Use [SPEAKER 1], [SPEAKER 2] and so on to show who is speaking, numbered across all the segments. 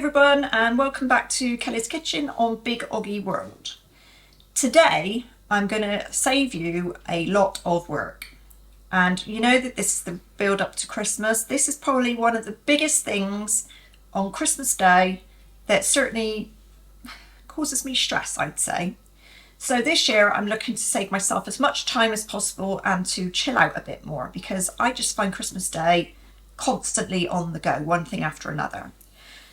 [SPEAKER 1] everyone, and welcome back to Kelly's Kitchen on Big OGGIE World. Today I'm going to save you a lot of work, and you know that this is the build up to Christmas. This is probably one of the biggest things on Christmas Day that certainly causes me stress, I'd say. So this year I'm looking to save myself as much time as possible and to chill out a bit more, because I just find Christmas Day constantly on the go, one thing after another.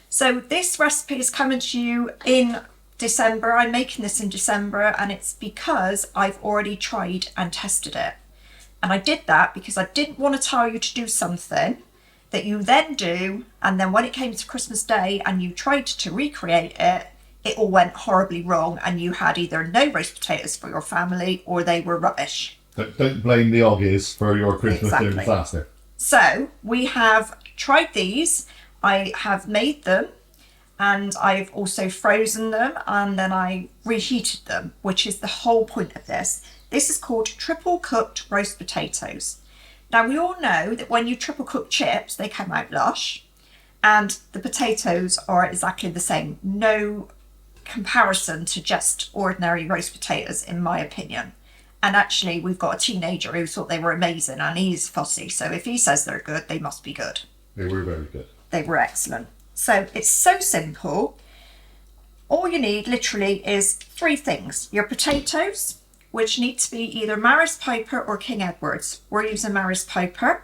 [SPEAKER 1] So this recipe is coming to you in December. I'm making this in December, and it's because I've already tried and tested it. And I did that because I didn't want to tell you to do something that you then do, and then when it came to Christmas Day and you tried to recreate it, it all went horribly wrong and you had either no roast potatoes for your family or they were rubbish.
[SPEAKER 2] Don't blame the OGGIEs for your Christmas disaster.
[SPEAKER 1] So we have tried these. I have made them, and I've also frozen them, and then I reheated them, which is the whole point of this. This is called triple cooked roast potatoes. Now we all know that when you triple cook chips, they come out lush, and the potatoes are exactly the same. No comparison to just ordinary roast potatoes, in my opinion. And actually we've got a teenager who thought they were amazing, and he's fussy, so if he says they're good, they must be good.
[SPEAKER 2] They were very good.
[SPEAKER 1] They were excellent. So it's so simple. All you need literally is three things. Your potatoes, which need to be either Maris Piper or King Edward's. We're using Maris Piper.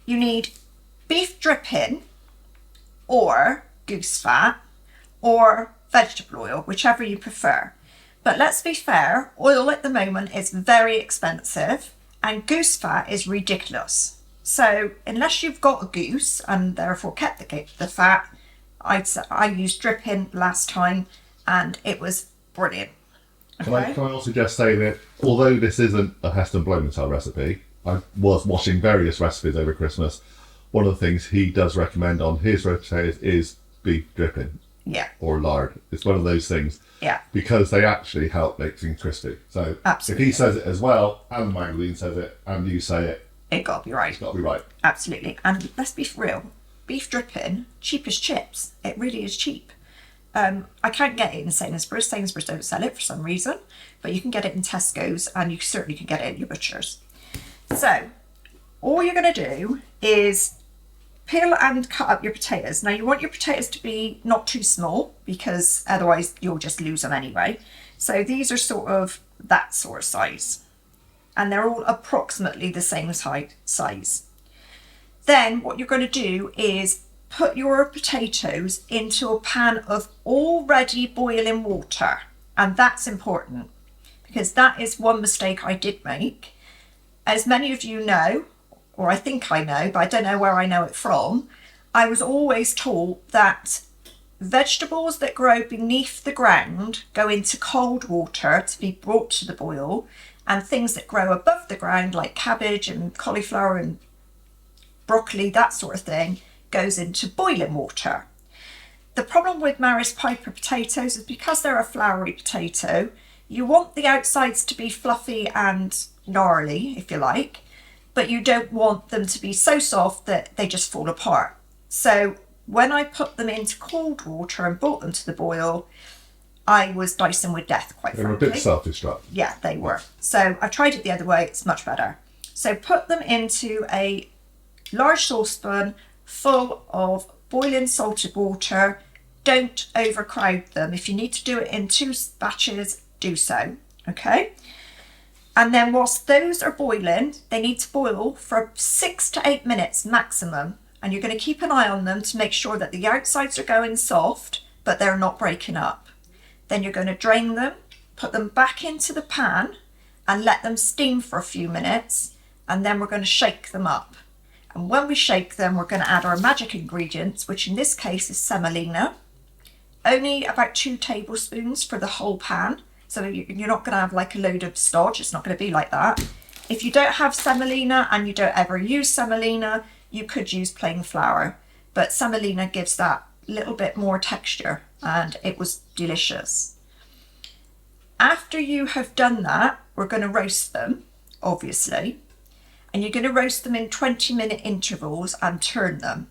[SPEAKER 1] You need beef dripping or goose fat or vegetable oil, whichever you prefer. But let's be fair, oil at the moment is very expensive and goose fat is ridiculous. So unless you've got a goose and therefore kept the fat, I used dripping last time and it was brilliant. Okay.
[SPEAKER 2] Can I also just say that although this isn't a Heston Blumenthal recipe, I was watching various recipes over Christmas. One of the things he does recommend on his roast potatoes is beef dripping.
[SPEAKER 1] Yeah.
[SPEAKER 2] Or lard. It's one of those things.
[SPEAKER 1] Yeah.
[SPEAKER 2] Because they actually help make things crispy. So
[SPEAKER 1] absolutely.
[SPEAKER 2] If he says it as well, and Magdalene says it, and you say it,
[SPEAKER 1] it's got to be right.
[SPEAKER 2] It's got to be right.
[SPEAKER 1] Absolutely. And let's be real. Beef dripping, cheap as chips. It really is cheap. I can't get it in Sainsbury's. Sainsbury's don't sell it for some reason, but you can get it in Tesco's, and you certainly can get it in your butcher's. So all you're going to do is peel and cut up your potatoes. Now you want your potatoes to be not too small, because otherwise you'll just lose them anyway. So these are sort of that sort of size. And they're all approximately the same size. Then what you're going to do is put your potatoes into a pan of already boiling water. And that's important, because that is one mistake I did make. As many of you know, or I think I know, but I don't know where I know it from, I was always taught that vegetables that grow beneath the ground go into cold water to be brought to the boil, and things that grow above the ground, like cabbage and cauliflower and broccoli, that sort of thing, goes into boiling water. The problem with Maris Piper potatoes is because they're a floury potato, you want the outsides to be fluffy and gnarly, if you like, but you don't want them to be so soft that they just fall apart. So when I put them into cold water and brought them to the boil, I was dicing with death, quite frankly.
[SPEAKER 2] They were a bit self-destruct.
[SPEAKER 1] Yeah, they were. So I tried it the other way, it's much better. So put them into a large saucepan full of boiling salted water. Don't overcrowd them. If you need to do it in 2 batches, do so, okay? And then whilst those are boiling, they need to boil for 6 to 8 minutes maximum. And you're going to keep an eye on them to make sure that the outsides are going soft, but they're not breaking up. Then you're going to drain them, put them back into the pan and let them steam for a few minutes, and then we're going to shake them up. And when we shake them, we're going to add our magic ingredients, which in this case is semolina. Only about 2 tablespoons for the whole pan. So you're not going to have like a load of stodge. It's not going to be like that. If you don't have semolina and you don't ever use semolina, you could use plain flour. But semolina gives that little bit more texture, and it was delicious. After you have done that, we're going to roast them, obviously, and you're going to roast them in 20-minute intervals and turn them.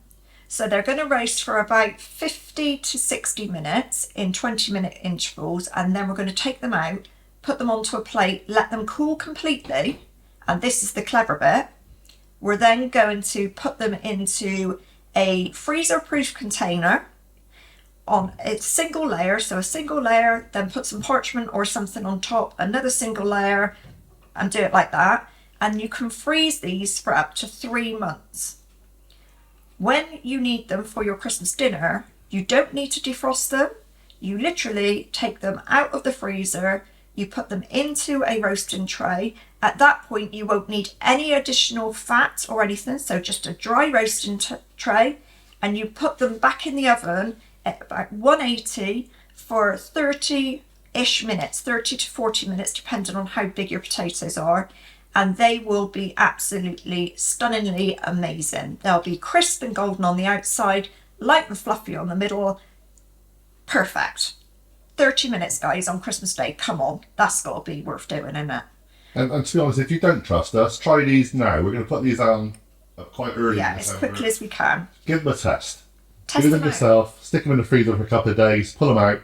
[SPEAKER 1] So they're going to roast for about 50 to 60 minutes in 20-minute intervals, and then we're going to take them out, put them onto a plate, let them cool completely, and this is the clever bit. We're then going to put them into a freezer-proof container on a single layer, so a single layer, then put some parchment or something on top, another single layer, and do it like that. And you can freeze these for up to 3 months. When you need them for your Christmas dinner, you don't need to defrost them. You literally take them out of the freezer, you put them into a roasting tray. At that point, you won't need any additional fat or anything, so just a dry roasting tray, and you put them back in the oven at about 180 for 30-ish minutes, 30 to 40 minutes, depending on how big your potatoes are. And they will be absolutely stunningly amazing. They'll be crisp and golden on the outside, light and fluffy on the middle. Perfect. 30 minutes, guys, on Christmas Day. Come on, that's got to be worth doing, isn't it?
[SPEAKER 2] And to be honest, if you don't trust us, try these now. We're going to put these on quite early.
[SPEAKER 1] Yeah, as quickly as we can.
[SPEAKER 2] Give them a test.
[SPEAKER 1] Test
[SPEAKER 2] Do them
[SPEAKER 1] them out.
[SPEAKER 2] yourself, stick them in the freezer for a couple of days, pull them out,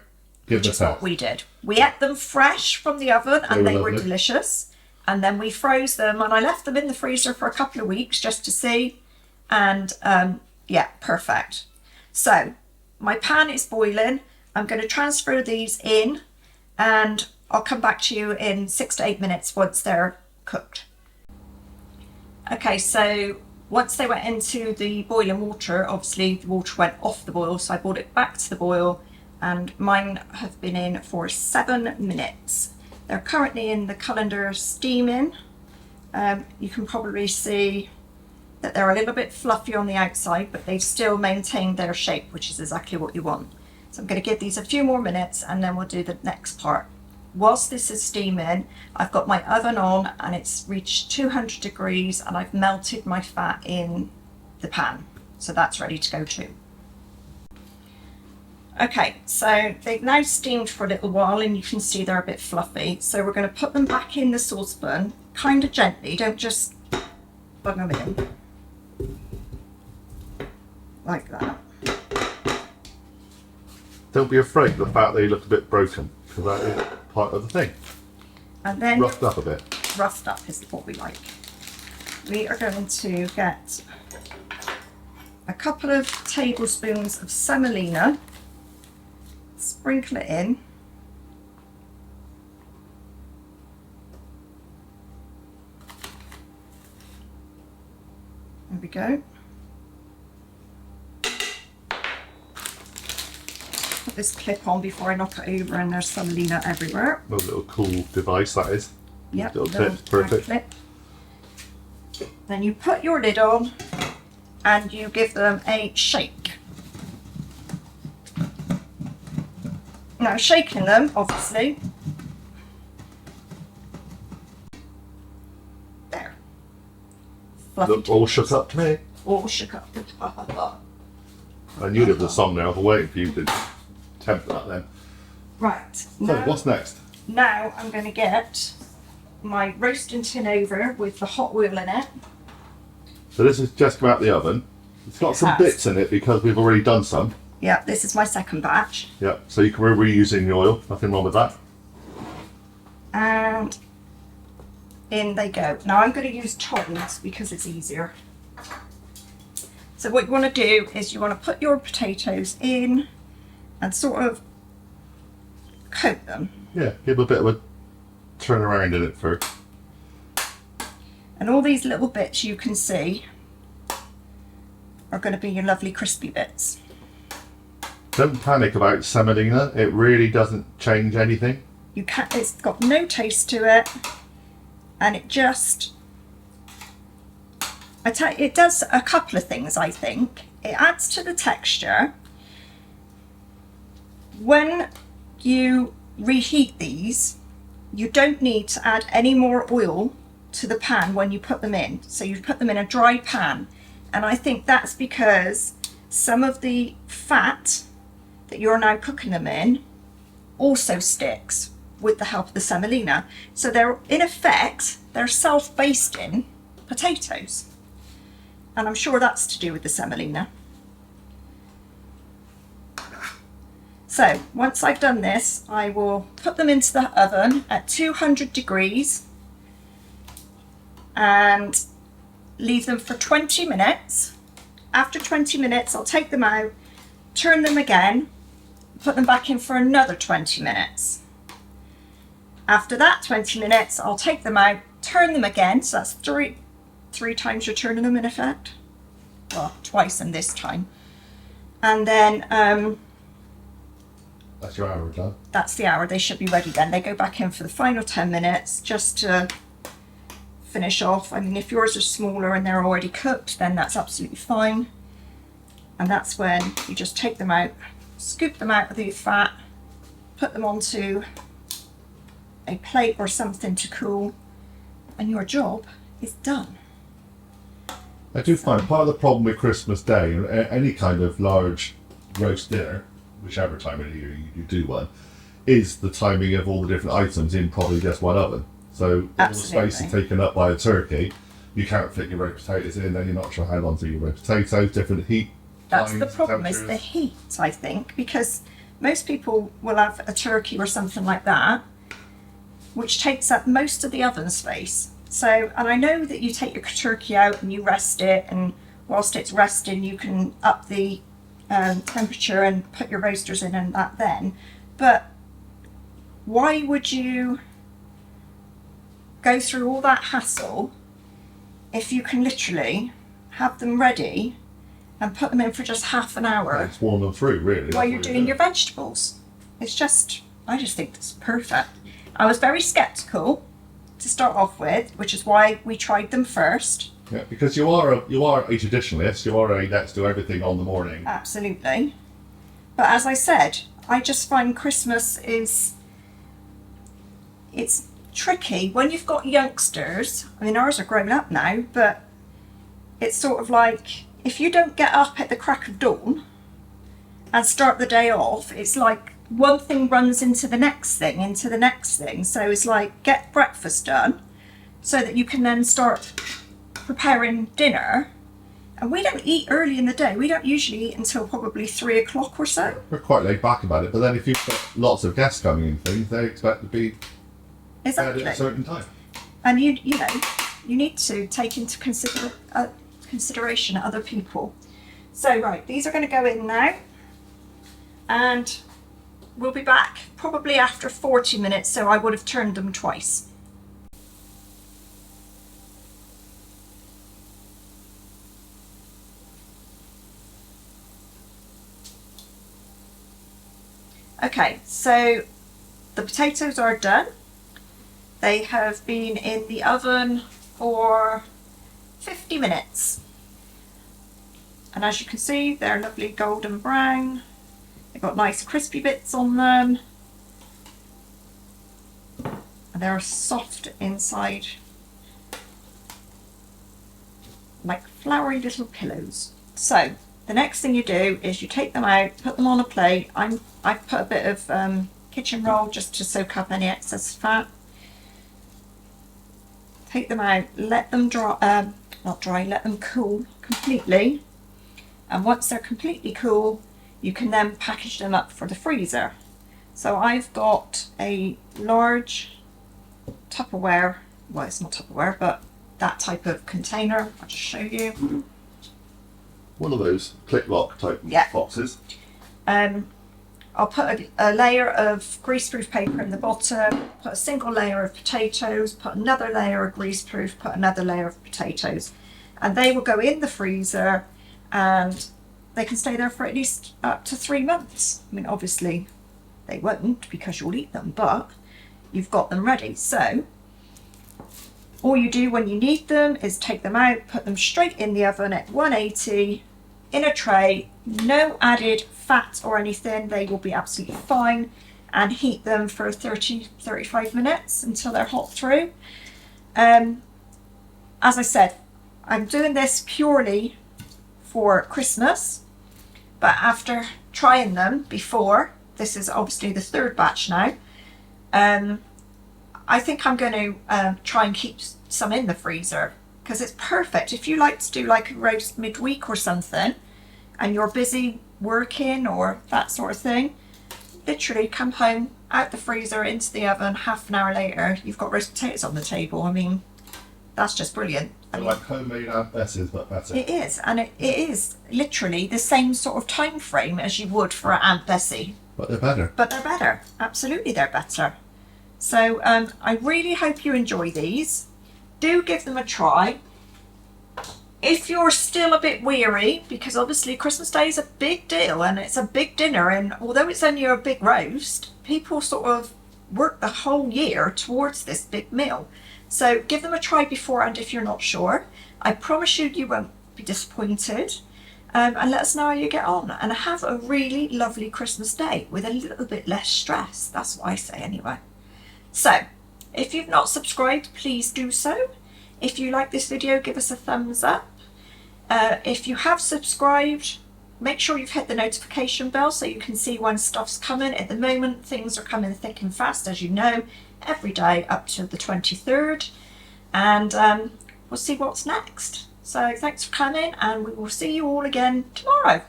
[SPEAKER 2] give them a
[SPEAKER 1] Which is what
[SPEAKER 2] test.
[SPEAKER 1] we did. We ate them fresh from the oven and they were
[SPEAKER 2] lovely.
[SPEAKER 1] delicious. And then we froze them and I left them in the freezer for a couple of weeks just to see. And yeah, perfect. So my pan is boiling. I'm going to transfer these in and I'll come back to you in 6 to 8 minutes once they're cooked. Okay, so once they went into the boiling water, obviously the water went off the boil, so I brought it back to the boil, and mine have been in for 7 minutes. They're currently in the colander steaming. You can probably see that they're a little bit fluffy on the outside, but they've still maintained their shape, which is exactly what you want. So I'm going to give these a few more minutes and then we'll do the next part. Whilst this is steaming, I've got my oven on and it's reached 200 degrees and I've melted my fat in the pan. So that's ready to go too. Okay, so they've now steamed for a little while and you can see they're a bit fluffy. So we're going to put them back in the saucepan, kind of gently, don't just bung them in. Like that.
[SPEAKER 2] Don't be afraid of the fact they look a bit broken, because that is part of the thing.
[SPEAKER 1] And then
[SPEAKER 2] Roughed up a bit.
[SPEAKER 1] roughed up is what we like. We are going to get a couple of tablespoons of semolina, sprinkle it in. There we go. Put this clip on before I knock it over and there's semolina everywhere.
[SPEAKER 2] A little cool device that is.
[SPEAKER 1] Yep,
[SPEAKER 2] Little
[SPEAKER 1] little
[SPEAKER 2] tip, perfect.
[SPEAKER 1] clip. Then you put your lid on and you give them a shake. Now shaking them, obviously. There. Fluffy
[SPEAKER 2] Look all shook up to me.
[SPEAKER 1] all shook up.
[SPEAKER 2] I knew there was a song now, but waiting for you to tempt that then.
[SPEAKER 1] Right.
[SPEAKER 2] So
[SPEAKER 1] Now,
[SPEAKER 2] what's next?
[SPEAKER 1] now I'm going to get my roasting tin over with the hot oil in it.
[SPEAKER 2] So this has just come out the oven. It's got some
[SPEAKER 1] has.
[SPEAKER 2] bits in it because we've already done some.
[SPEAKER 1] Yeah, this is my second batch.
[SPEAKER 2] Yep, so you can reusing the oil, nothing wrong with that.
[SPEAKER 1] And in they go. Now I'm going to use tongs because it's easier. So what you want to do is you want to put your potatoes in and sort of coat them.
[SPEAKER 2] Yeah, give a bit of a turn around in it first.
[SPEAKER 1] And all these little bits you can see are going to be your lovely crispy bits.
[SPEAKER 2] Don't panic about semolina, it really doesn't change anything.
[SPEAKER 1] You can't, it's got no taste to it, and it just, it does a couple of things, I think. It adds to the texture. When you reheat these, you don't need to add any more oil to the pan when you put them in. So you put them in a dry pan, and I think that's because some of the fat that you're now cooking them in also sticks with the help of the semolina. So they're, in effect, they're self-basting potatoes. And I'm sure that's to do with the semolina. So once I've done this, I will put them into the oven at 200 degrees and leave them for 20 minutes. After 20 minutes, I'll take them out, turn them again, put them back in for another 20 minutes. After that 20 minutes, I'll take them out, turn them again. So that's three times you're turning them in effect. Well, twice in this time. And then
[SPEAKER 2] that's your hour done.
[SPEAKER 1] That's the hour. They should be ready then. They go back in for the final 10 minutes just to finish off. I mean, if yours are smaller and they're already cooked, then that's absolutely fine. And that's when you just take them out, scoop them out of the fat, put them onto a plate or something to cool, and your job is done.
[SPEAKER 2] I do find part of the problem with Christmas Day, any kind of large roast dinner, whichever time of the year you do one, is the timing of all the different items in probably just one oven. So all the space is taken up by a turkey. You can't fit your roast potatoes in, then you're not sure how long to your roast potatoes, different heat.
[SPEAKER 1] That's the problem, is the heat, I think, because most people will have a turkey or something like that, which takes up most of the oven space. So, and I know that you take your turkey out and you rest it, and whilst it's resting, you can up the temperature and put your roasters in and that then. But why would you go through all that hassle if you can literally have them ready and put them in for just half an hour?
[SPEAKER 2] It's warm them through, really.
[SPEAKER 1] While you're doing your vegetables. It's just, I just think it's perfect. I was very sceptical to start off with, which is why we tried them first.
[SPEAKER 2] Yeah, because you are a traditionalist. You are a let's do everything on the morning.
[SPEAKER 1] Absolutely. But as I said, I just find Christmas it's tricky when you've got youngsters. I mean, ours are grown up now, but it's sort of like if you don't get up at the crack of dawn and start the day off, it's like one thing runs into the next thing, So it's like get breakfast done so that you can then start preparing dinner. And we don't eat early in the day. We don't usually eat until probably 3 o'clock or so.
[SPEAKER 2] We're quite laid back about it, but then if you've got lots of guests coming in things, they expect to be
[SPEAKER 1] exactly
[SPEAKER 2] at a certain time.
[SPEAKER 1] And you know, you need to take into consideration other people. So right, these are going to go in now, and we'll be back probably after 40 minutes, so I would have turned them twice. Okay, so the potatoes are done. They have been in the oven for 50 minutes. And as you can see, they're lovely golden brown. They've got nice crispy bits on them. And they're soft inside, like flowery little pillows. So the next thing you do is you take them out, put them on a plate. I've put a bit of kitchen roll just to soak up any excess fat. Take them out, let them dry, not dry, let them cool completely. And once they're completely cool, you can then package them up for the freezer. So I've got a large Tupperware, well, it's not Tupperware, but that type of container. I'll just show you.
[SPEAKER 2] One of those click lock type boxes.
[SPEAKER 1] I'll put a layer of greaseproof paper in the bottom, put a single layer of potatoes, put another layer of greaseproof, put another layer of potatoes, and they will go in the freezer, and they can stay there for at least up to 3 months. I mean, obviously they won't because you'll eat them, but you've got them ready. So all you do when you need them is take them out, put them straight in the oven at 180 in a tray, no added fat or anything. They will be absolutely fine, and heat them for 30-35 minutes until they're hot through. As I said, I'm doing this purely for Christmas, but after trying them before, this is obviously the 3rd batch now, I think I'm going to try and keep some in the freezer, because it's perfect if you like to do like a roast midweek or something and you're busy working or that sort of thing. literally come home, out the freezer, into the oven, half an hour later, you've got roast potatoes on the table. I mean, that's just brilliant.
[SPEAKER 2] They're like homemade Aunt Bess's, but better.
[SPEAKER 1] It is, and it is literally the same sort of time frame as you would for Aunt Bessie.
[SPEAKER 2] But they're better.
[SPEAKER 1] But they're better. Absolutely, they're better. So I really hope you enjoy these. Do give them a try. If you're still a bit weary, because obviously Christmas Day is a big deal and it's a big dinner, and although it's only a big roast, people sort of work the whole year towards this big meal. So give them a try beforehand if you're not sure. I promise you, you won't be disappointed. And let us know how you get on. And have a really lovely Christmas Day with a little bit less stress. That's what I say anyway. So, if you've not subscribed, please do so. If you like this video, give us a thumbs up. If you have subscribed, make sure you've hit the notification bell so you can see when stuff's coming. At the moment, things are coming thick and fast, as you know, every day up to the 23rd. And we'll see what's next. So thanks for coming, and we will see you all again tomorrow.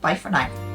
[SPEAKER 1] Bye for now.